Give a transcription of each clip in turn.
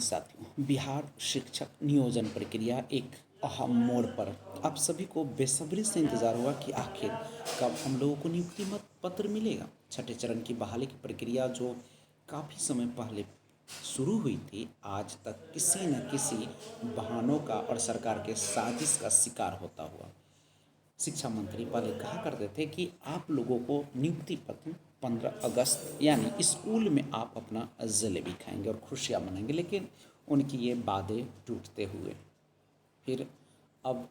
साथियों, बिहार शिक्षक नियोजन प्रक्रिया एक अहम मोड़ पर आप सभी को बेसब्री से इंतजार हुआ कि आखिर कब हम लोगों को नियुक्ति मत पत्र मिलेगा। छठे चरण की बहाली की प्रक्रिया जो काफ़ी समय पहले शुरू हुई थी, आज तक किसी न किसी बहानों का और सरकार के साजिश का शिकार होता हुआ। शिक्षा मंत्री पहले कहा करते थे कि आप लोगों को नियुक्ति पत्र 15 अगस्त यानी स्कूल में आप अपना जलेबी खाएंगे और खुशियाँ मनाएंगे, लेकिन उनकी ये वादे टूटते हुए फिर अब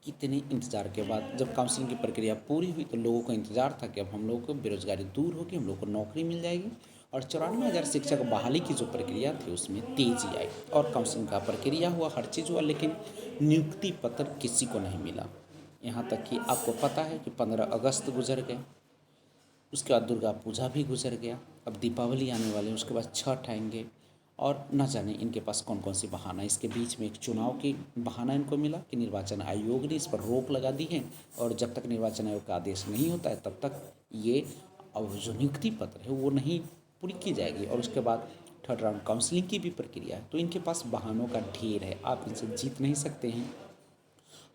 कितने इंतज़ार के बाद जब काउंसलिंग की प्रक्रिया पूरी हुई तो लोगों को इंतज़ार था कि अब हम लोगों को बेरोजगारी दूर होगी, हम लोग को नौकरी मिल जाएगी और 94,000 शिक्षक बहाली की जो प्रक्रिया थी उसमें तेज़ी आई और काउंसलिंग का प्रक्रिया हुआ, हर चीज़ हुआ, लेकिन नियुक्ति पत्र किसी को नहीं मिला। यहाँ तक कि आपको पता है कि 15 अगस्त गुजर गए, उसके बाद दुर्गा पूजा भी गुजर गया, अब दीपावली आने वाले हैं, उसके बाद छठ आएंगे और न जाने इनके पास कौन कौन सी बहाना। इसके बीच में एक चुनाव की बहाना इनको मिला कि निर्वाचन आयोग ने इस पर रोक लगा दी है और जब तक निर्वाचन आयोग का आदेश नहीं होता है तब तक ये अब जो नियुक्ति पत्र है वो नहीं पूरी की जाएगी और उसके बाद थर्ड राउंड काउंसलिंग की भी प्रक्रिया है। तो इनके पास बहानों का ढेर है, आप इनसे जीत नहीं सकते हैं।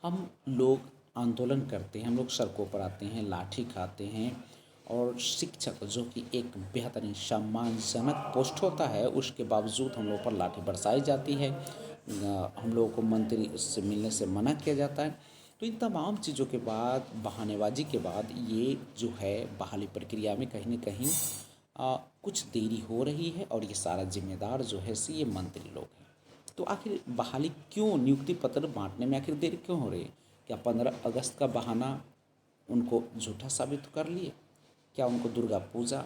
हम लोग आंदोलन करते हैं, हम लोग सड़कों पर आते हैं, लाठी खाते हैं और शिक्षक जो कि एक बेहतरीन सम्मानजनक पोस्ट होता है उसके बावजूद हम लोग पर लाठी बरसाई जाती है, हम लोगों को मंत्री से मिलने से मना किया जाता है। तो इन तमाम चीज़ों के बाद, बहानेबाजी के बाद ये जो है बहाली प्रक्रिया में कहीं न कहीं कुछ देरी हो रही है और ये सारा जिम्मेदार जो है ये मंत्री लोग हैं। तो आखिर बहाली क्यों, नियुक्ति पत्र बांटने में आखिर देर क्यों हो रही है? क्या 15 अगस्त का बहाना उनको झूठा साबित कर लिए? क्या उनको दुर्गा पूजा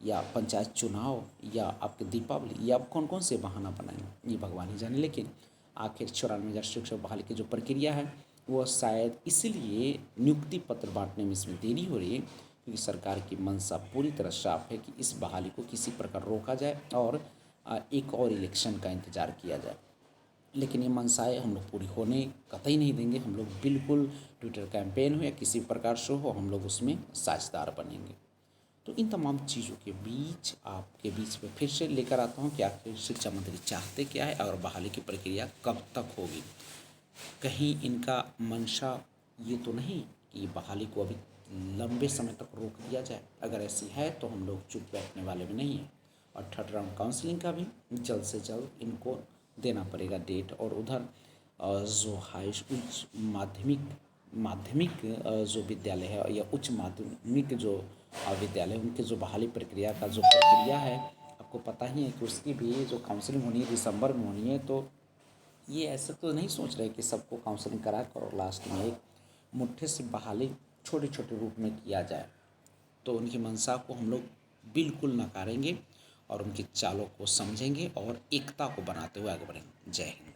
या पंचायत चुनाव या आपके दीपावली या कौन कौन से बहाना बनाएंगे ये भगवान ही जाने। लेकिन आखिर 94,000 शिक्षक बहाली की जो प्रक्रिया है वो शायद इसलिए नियुक्ति पत्र बांटने में इसमें देरी हो रही है क्योंकि सरकार की मंशा पूरी तरह साफ है कि इस बहाली को किसी प्रकार रोका जाए और एक और इलेक्शन का इंतज़ार किया जाए। लेकिन ये मंशाएँ हम लोग पूरी होने कतई नहीं देंगे। हम लोग बिल्कुल, ट्विटर कैंपेन हो या किसी प्रकार से हो, हम लोग उसमें साझेदार बनेंगे। तो इन तमाम चीज़ों के बीच आपके बीच में फिर से लेकर आता हूँ कि आखिर शिक्षा मंत्री चाहते क्या है और बहाली की प्रक्रिया कब तक होगी। कहीं इनका मंशा ये तो नहीं कि बहाली को अभी लंबे समय तक रोक दिया जाए। अगर ऐसी है तो हम लोग चुप बैठने वाले भी नहीं हैं और थर्ड राउंड काउंसलिंग का भी जल्द से जल्द इनको देना पड़ेगा डेट। और उधर जो हाई स्कूल माध्यमिक माध्यमिक जो विद्यालय है या उच्च माध्यमिक जो विद्यालय, उनके जो बहाली प्रक्रिया का जो प्रक्रिया है, आपको पता ही है कि उसकी भी जो काउंसलिंग होनी है दिसंबर में होनी है। तो ये ऐसा तो नहीं सोच रहे कि सबको काउंसलिंग करा कर और लास्ट में एक मुट्ठे से बहाली छोटे छोटे रूप में किया जाए। तो उनकी मंशा को हम लोग बिल्कुल नकारेंगे और उनकी चालों को समझेंगे और एकता को बनाते हुए आगे बढ़ेंगे। जय हिंद।